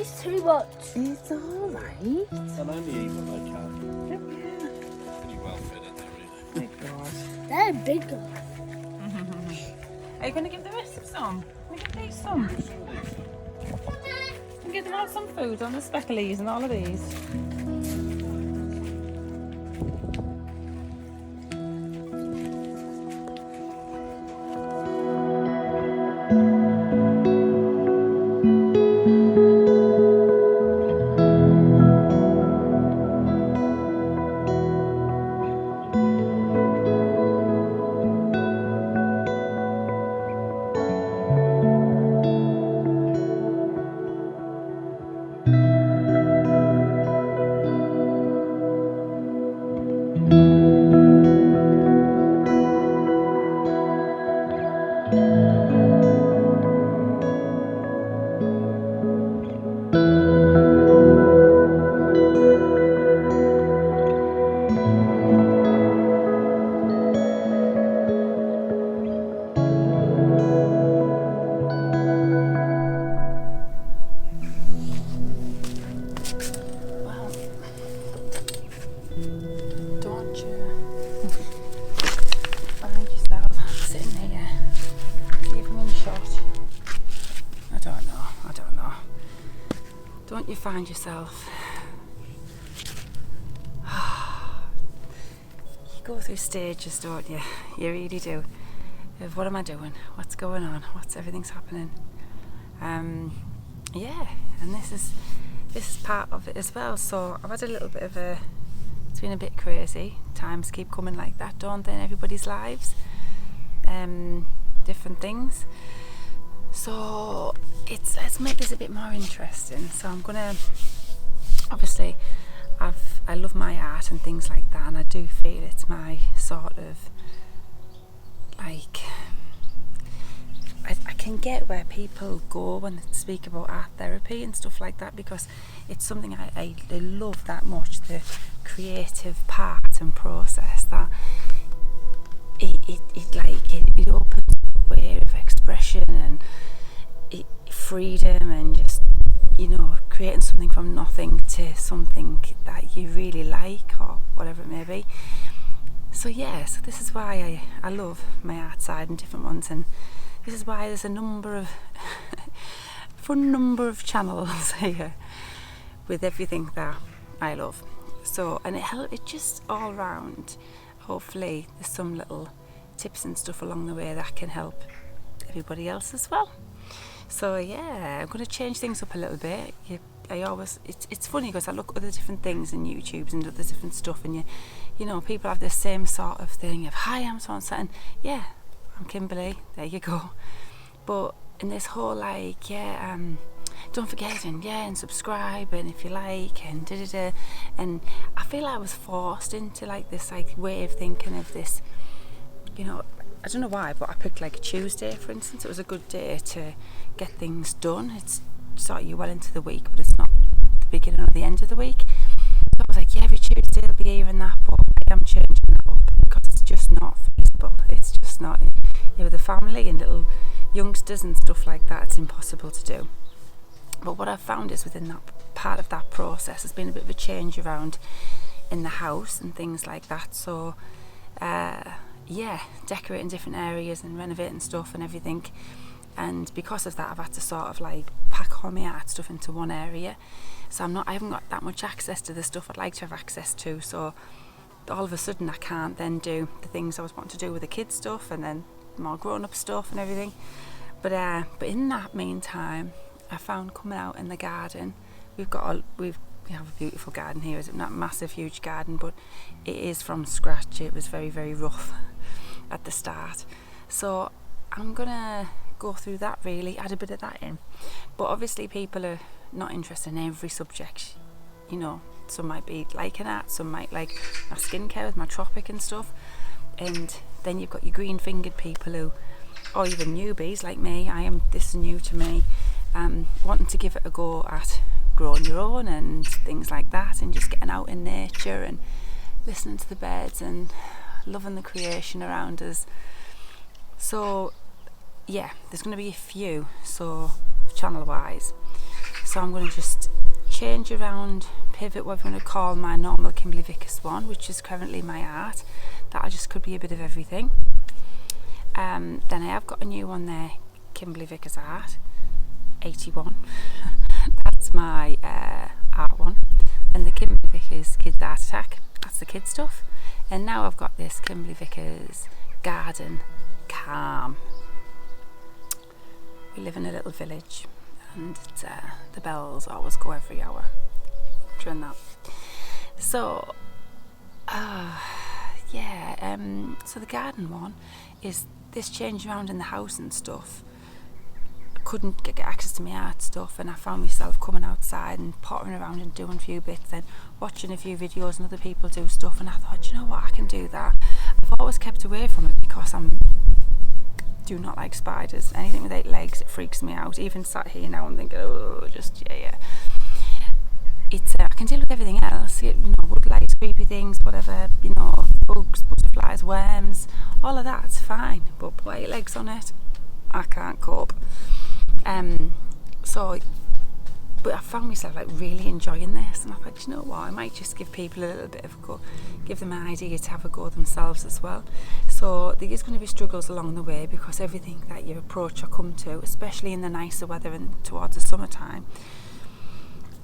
It's too much. It's alright. They'll only eat what they can. Yeah. Pretty well fed in there, really. Oh God. They're bigger. Are you going to give the rest of some? We give these some. We give them all some food on the specklies and all of these. Don't you find yourself sitting here, keeping in shot? I don't know. Don't you find yourself, you go through stages, don't you? You really do. Of what am I doing? What's going on? Everything's happening? Yeah, and this is part of it as well. So I've had a little bit of it's been a bit crazy. Times keep coming like that, don't they, in everybody's lives? Different things. So let's make this a bit more interesting. So I'm gonna, obviously, I love my art and things like that, and I do feel it's my sort of like, I can get where people go when they speak about art therapy and stuff like that, because it's something I love that much, the creative part and process, that it opens up a way of expression and freedom, and just, you know, creating something from nothing to something that you really like, or whatever it may be. So yeah, so this is why I love my art side and different ones, and this is why there's a fun number of channels here with everything that I love. So, and it just all round, hopefully there's some little tips and stuff along the way that can help everybody else as well. So yeah, I'm going to change things up a little bit. It's funny because I look at other different things in YouTube and other different stuff, and you know, people have the same sort of thing of, hi, I'm so and so, and yeah, I'm Kimberley, there you go. But in this whole like, don't forget, and subscribe, and if you like, and and I feel I was forced into like this like way of thinking of this, you know, I don't know why, but I picked like a Tuesday, for instance. It was a good day to get things done. It's sort of you well into the week, but it's not the beginning or the end of the week. So I was like, yeah, every Tuesday it'll be here and that, but I am changing that up because it's just not feasible. It's just not, with the family and little youngsters and stuff like that, it's impossible to do. But what I've found is within that part of that process has been a bit of a change around in the house and things like that. So decorating different areas and renovating stuff and everything. And because of that, I've had to sort of like pack all my art stuff into one area. So I haven't got that much access to the stuff I'd like to have access to. So all of a sudden I can't then do the things I was wanting to do with the kids stuff and then more grown-up stuff and everything. But in that meantime, I found coming out in the garden, we have a beautiful garden here. It's not a massive, huge garden, but it is from scratch. It was very, very rough at the start. So I'm gonna go through that, really, add a bit of that in. But obviously people are not interested in every subject, you know. Some might be liking art, some might like my skincare with my tropic and stuff. And then you've got your green-fingered people who, or even newbies like me, this is new to me, wanting to give it a go at growing your own and things like that, and just getting out in nature and listening to the birds and loving the creation around us. So yeah, there's going to be a few, so channel wise. So I'm going to just change around, pivot, whatever you want to call my normal Kimberley Vickers one, which is currently my art. That just could be a bit of everything. Then I have got a new one there, Kimberley Vickers Art 81. That's my art one. And the Kimberley Vickers Kids Art Attack, that's the kids stuff. And now I've got this Kimberley Vickers Garden Calm. We live in a little village, and it's, the bells always go every hour during that. So so the garden one is this change around in the house and stuff. I couldn't get access to my art stuff, and I found myself coming outside and pottering around and doing a few bits and watching a few videos and other people do stuff, and I thought, you know what, I can do that. I've always kept away from it because do not like spiders. Anything with 8 legs, it freaks me out. Even sat here now, I'm thinking, oh, just yeah. It's I can deal with everything else, you know, woodlice, creepy things, whatever, you know, bugs, butterflies, worms, all of that's fine. But put 8 legs on it, I can't cope. But I found myself like really enjoying this, and I thought, you know what, I might just give people a little bit of a go, give them an idea to have a go themselves as well. So there is going to be struggles along the way, because everything that you approach or come to, especially in the nicer weather and towards the summertime,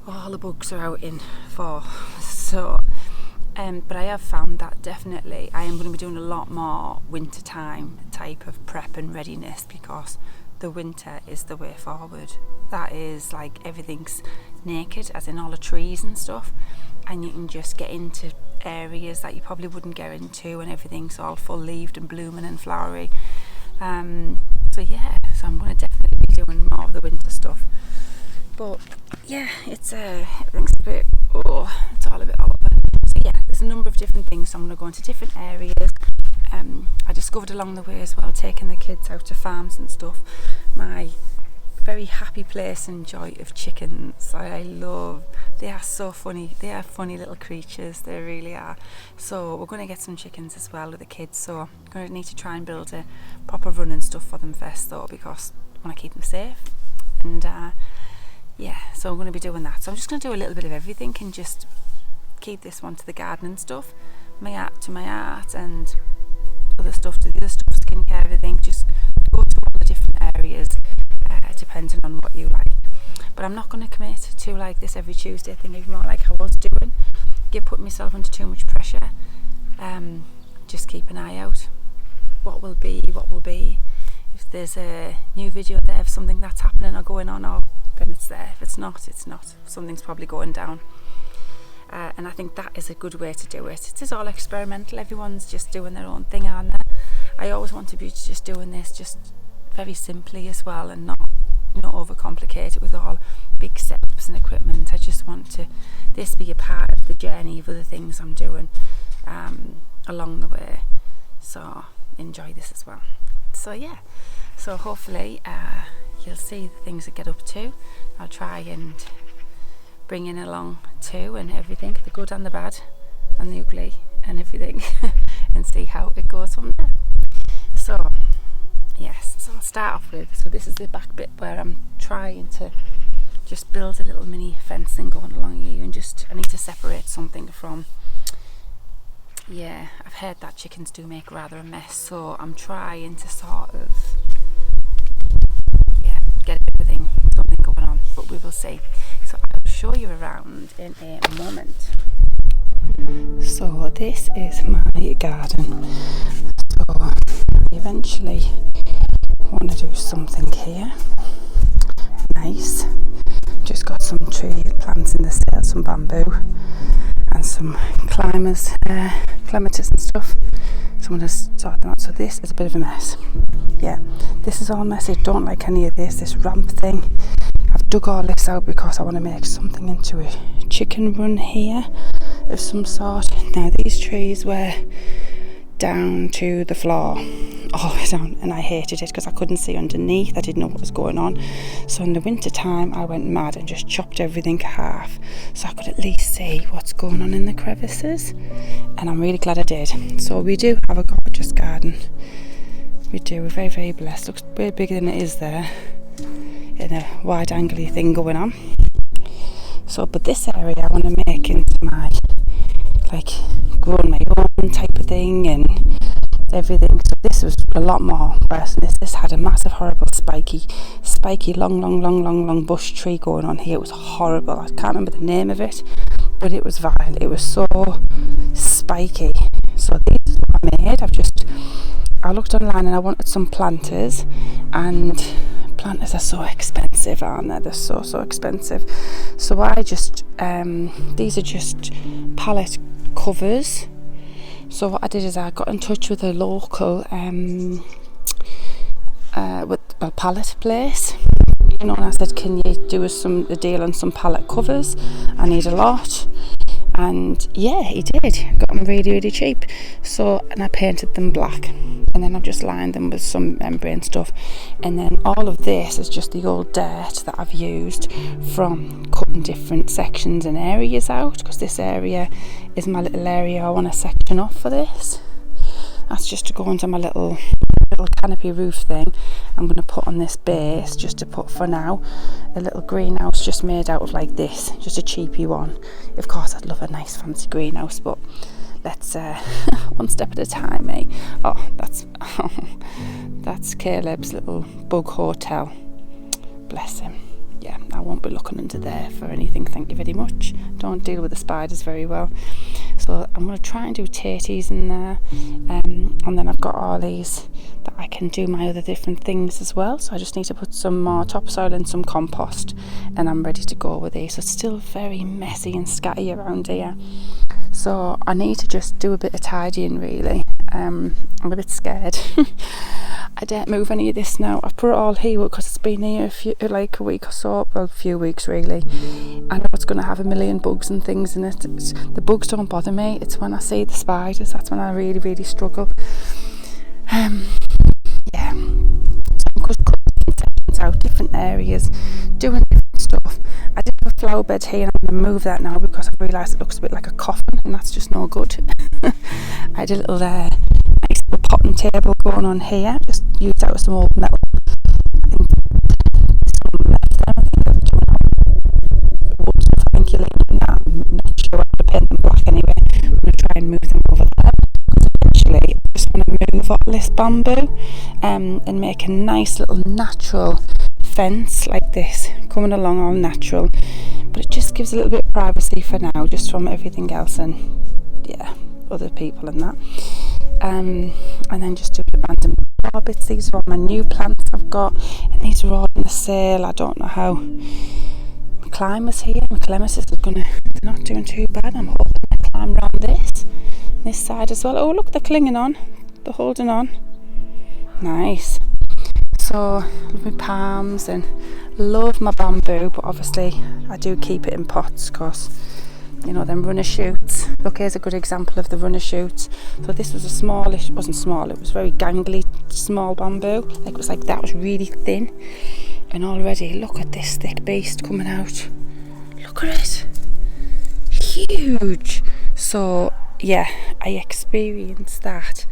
all the bugs are out in fall. So but I have found that definitely I am going to be doing a lot more winter time type of prep and readiness, because the winter is the way forward. That is like everything's naked, as in all the trees and stuff, and you can just get into areas that you probably wouldn't get into, and everything's all full leaved and blooming and flowery. So I'm going to definitely be doing more of the winter stuff. But yeah, it's everything's a bit, it's all a bit all over. So yeah, there's a number of different things. So I'm going to go into different areas. I discovered along the way as well, taking the kids out to farms and stuff, my very happy place and joy of chickens. They are so funny. They are funny little creatures, they really are. So we're going to get some chickens as well with the kids, so I'm going to need to try and build a proper run and stuff for them first though, because I want to keep them safe. And so I'm going to be doing that. So I'm just going to do a little bit of everything and just keep this one to the garden and stuff, my art to my art, and other stuff to the other stuff, skincare, everything. Just go to all the different areas depending on what you like. But I'm not going to commit to like this every Tuesday thing anymore, like I was doing. Put myself under too much pressure. Just keep an eye out. What will be. If there's a new video there of something that's happening or going on, then it's there. If it's not, it's not. Something's probably going down. And I think that is a good way to do it. It is all experimental. Everyone's just doing their own thing, aren't they? I always want to be just doing this just very simply as well, and not overcomplicate it with all big setups and equipment. I just want this be a part of the journey of other things I'm doing along the way. So enjoy this as well. So yeah, so hopefully you'll see the things I get up to. I'll try and bring in along too, and everything, the good and the bad and the ugly and everything, and see how it goes from there. So yes, so I'll start off with, so this is the back bit where I'm trying to just build a little mini fencing going along here, and I need to separate something from, I've heard that chickens do make rather a mess, so I'm trying to sort of get everything, something going on, but we will see. So I'll show you around in a moment. So this is my garden. So I eventually want to do something here. Nice. Just got some tree plants in the sale, some bamboo and some clematis and stuff. So I'm going to sort them out. So this is a bit of a mess. Yeah, this is all messy. Don't like any of this ramp thing. I've dug all this out because I want to make something into a chicken run here of some sort. Now these trees were down to the floor, all the way down, and I hated it because I couldn't see underneath. I didn't know what was going on. So in the winter time I went mad and just chopped everything half so I could at least see what's going on in the crevices, and I'm really glad I did. So we do have a gorgeous garden. We do. We're very, very blessed. Looks way bigger than it is there, in a wide angly thing going on. So, but this area I want to make into my, like, growing my own type of thing and everything. So this was a lot more worse than this. This had a massive, horrible, spiky, long bush tree going on here. It was horrible. I can't remember the name of it, but it was vile. It was so spiky. So these is what I made. I looked online and I wanted some planters, and planters are so expensive, aren't they? They're so expensive. So I just these are just pallet covers. So what I did is I got in touch with a local with a pallet place, you know, and I said, can you do us a deal on some pallet covers? I need a lot. And yeah, he did. Got them really cheap. So, and I painted them black, and then I've just lined them with some membrane stuff. And then all of this is just the old dirt that I've used from cutting different sections and areas out, because this area is my little area I want to section off for this. That's just to go onto my little canopy roof thing. I'm going to put on this base, just to put for now, a little greenhouse just made out of like this, just a cheapy one. Of course I'd love a nice fancy greenhouse, but let's one step at a time, eh? Oh, that's Caleb's little bug hotel, bless him. Yeah, I won't be looking under there for anything, thank you very much. Don't deal with the spiders very well. So I'm going to try and do taties in there, and then I've got all these that I can do my other different things as well. So I just need to put some more topsoil and some compost, and I'm ready to go with these. So it's still very messy and scatty around here, so I need to just do a bit of tidying really. I'm a bit scared. I don't move any of this now. I've put it all here because it's been here a week or so, well, a few weeks really. I know it's going to have a million bugs and things in it. The bugs don't bother me. It's when I see the spiders, that's when I really struggle. Yeah, so I'm just cutting sections out, different areas, doing different stuff. I did have a flower bed here, and I'm going to move that now because I realised it looks a bit like a coffin, and that's just no good. I had a little nice little potting table going on here, just used out some old metal. I think some left there. I think they're doing wood stuff. I think you're leaving that. I'm not sure how to paint them black anyway. I'm going to try and move them over there, because eventually I just want to move all this bamboo and make a nice little natural fence like this, coming along all natural, but it just gives a little bit of privacy for now, just from everything else and yeah, other people and that. And then just do the random bits. These are all my new plants I've got, and these are all in the sale. I don't know how my climbers here, my clematis they're not doing too bad. I'm hoping they climb around this side as well. Oh look, they're clinging on, they're holding on. Nice. So love my palms and love my bamboo, but obviously I do keep it in pots because, you know, them runner shoots. Look, here's a good example of the runner shoots. So this was it wasn't small, it was very gangly, small bamboo. Like it was like that, was really thin. And already, look at this thick beast coming out. Look at it. Huge. So yeah, I experienced that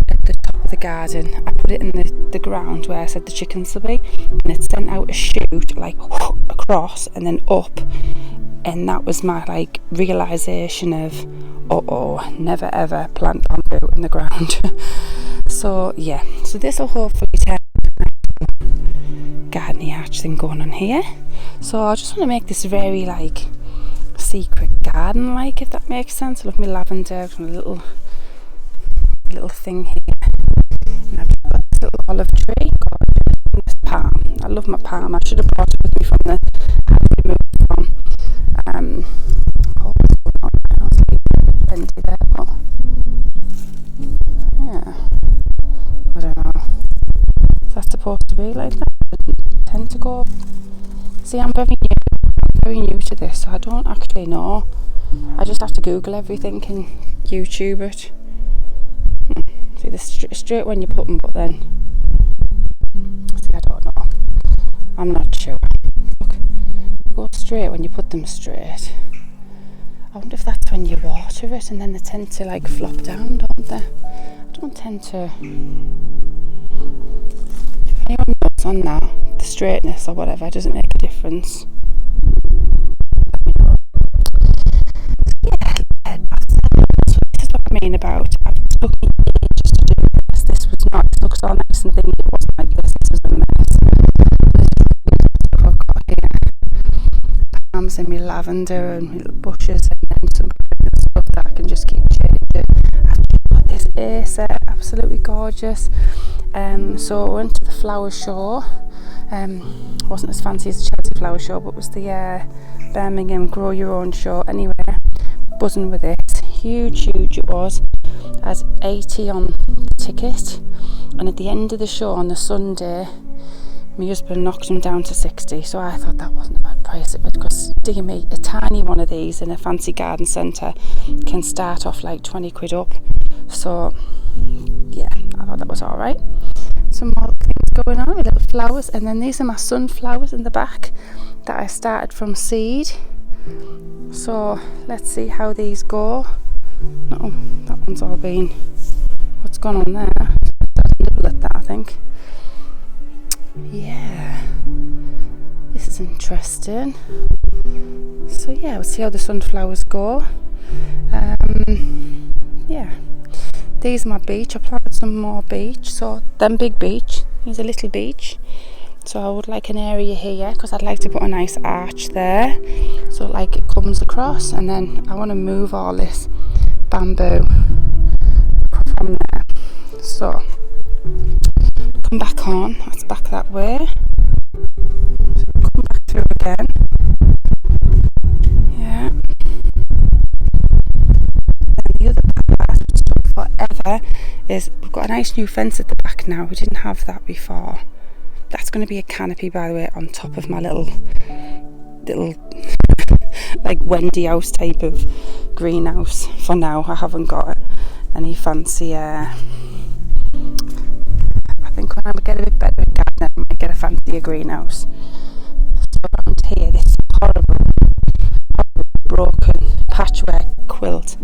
at the top of the garden. I put it in the ground where I said the chickens will be, and it sent out a shoot like across and then up. And that was my like realisation of, never ever plant bamboo in the ground. So yeah, so this will hopefully turn a garden arch thing going on here. So I just want to make this very like secret garden, like, if that makes sense. I love my lavender and a little thing here. And I've got this little olive tree, this palm. I love my palm. I should have brought it with me from the house we moved from. Bendy there, but yeah, I don't know. Is that supposed to be like that? I tend to go. See, I'm very new to this, so I don't actually know. I just have to Google everything and YouTube it. See, this straight when you put them, but then see, I don't know. I'm not sure. Look, go straight when you put them straight. I wonder if that's when you water it, and then they tend to like flop down, don't they? I don't tend to. If anyone knows on that, the straightness or whatever, does it make a difference? Let me know. crying about. I've took me ages to do this. This was not, it looks all nice and thingy. It wasn't like this. This was a mess. I've got here palms and my lavender and my little bushes, and then some stuff that I can just keep changing. I've got this ace, absolutely gorgeous. So I went to the flower show. Wasn't as fancy as the Chelsea flower show, but was the Birmingham Grow Your Own show. Anyway, buzzing with it. Huge it was. I had 80 on the ticket, and at the end of the show on the Sunday, my husband knocked them down to 60. So I thought that wasn't a bad price. It was, because dear me, a tiny one of these in a fancy garden centre can start off like 20 quid up. So yeah, I thought that was all right. Some more things going on with little flowers, and then these are my sunflowers in the back that I started from seed. So let's see how these go. No, that one's all been, what's gone on there? I'll nibble at that, I think. Yeah, this is interesting. So yeah, we'll see how the sunflowers go. Yeah, these are my beech. I planted some more beech. So them big beech, here's a little beech. So I would like an area here, because I'd like to put a nice arch there, so like it comes across, and then I want to move all this bamboo from there. So come back on, that's back that way. So come back through again. Yeah. And the other part, which took forever, is we've got a nice new fence at the back now. We didn't have that before. That's going to be a canopy, by the way, on top of my little like Wendy house type of greenhouse. For now, I haven't got any fancy. I think when I get a bit better at gardening, I might get a fancier greenhouse. So around here, this horrible broken patchwork quilt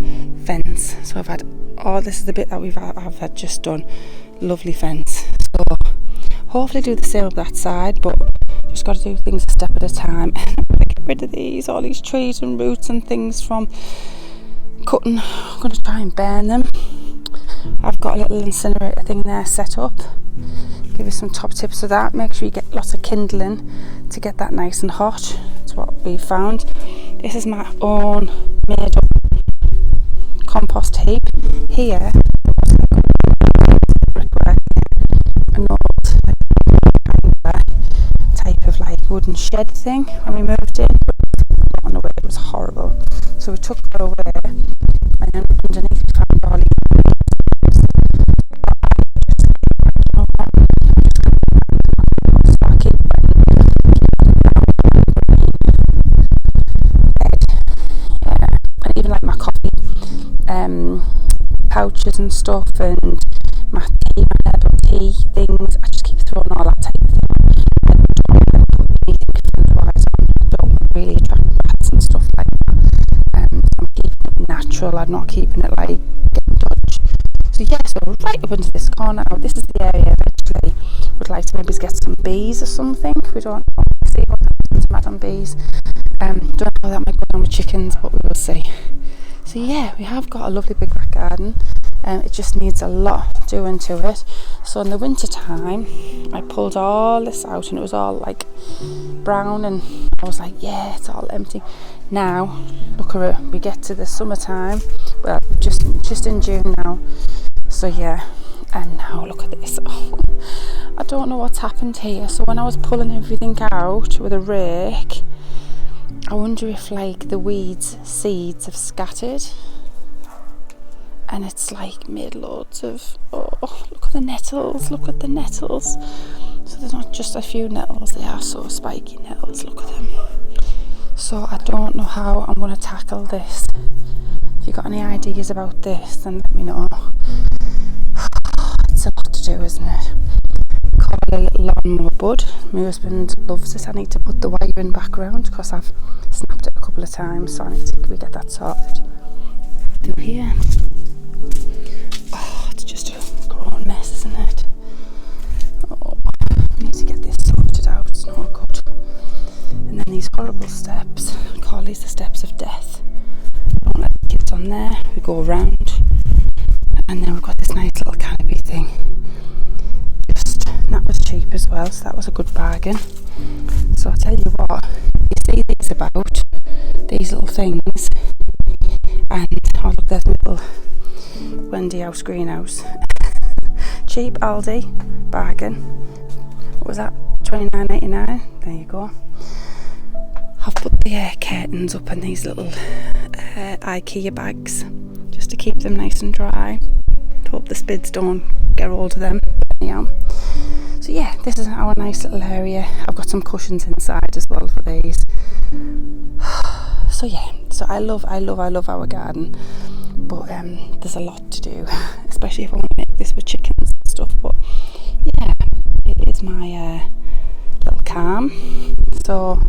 fence. So I've had, this is the bit that I've had just done. Lovely fence. So hopefully do the same up that side, but just got to do things a step at a time. I'm going to get rid of all these trees and roots and things from cutting. I'm going to try and burn them. I've got a little incinerator thing there set up. Give you some top tips of that. Make sure you get lots of kindling to get that nice and hot. That's what we found. This is my own made up compost heap. Here brickwork, an old type of like wooden shed thing when we moved in. On the way, it was horrible. So we took that away, and then underneath we found all these. And even like my coffee pouches and stuff, and my tea, my herbal tea things, I just keep throwing all that type of thing. I don't want to put anything food-wise on. I don't want to really attract rats and stuff like that. I'm keeping it natural. I'm not keeping it like getting dodged. So yeah, so right up into this corner. Now this is the area eventually would like to maybe get some bees or something. We don't know. See what happens, Madam Bees. Don't know how that might go down with chickens, but we will see. So yeah, we have got a lovely big back garden. It just needs a lot doing to it. So in the winter time, I pulled all this out and it was all like brown, and I was like, yeah, it's all empty. Now, look at it, we get to the summertime. Well, just in June now. So yeah, and now look at this. Oh, I don't know what's happened here. So when I was pulling everything out with a rake, I wonder if like the weeds seeds have scattered, and it's like made loads of, oh, look at the nettles, so there's not just a few nettles, they are so spiky nettles, look at them. So I don't know how I'm going to tackle this. If you've got any ideas about this, then let me know. It's a lot to do, isn't it? Call it a little lawnmower bud. My husband loves it. I need to put the wire in background because I've snapped it a couple of times, so I need to get that sorted. Through here. Oh, it's just a grown mess, isn't it? Oh, I need to get this sorted out. It's not good. And then these horrible steps. I call these the steps of death. Don't let the kids on there. We go around. And then we've got this nice little canopy thing. And that was cheap as well, so that was a good bargain. So I'll tell you what, you see these about, these little things, and oh look, there's my little Wendy House greenhouse. Cheap Aldi, bargain. What was that? $29.99. There you go. I've put the curtains up in these little IKEA bags just to keep them nice and dry. Hope the spids don't get hold of them. Anyhow. So yeah, this is our nice little area. I've got some cushions inside as well for these. So yeah, so I love our garden, but there's a lot to do, especially if I want to make this with chickens and stuff. But yeah, it is my little calm. So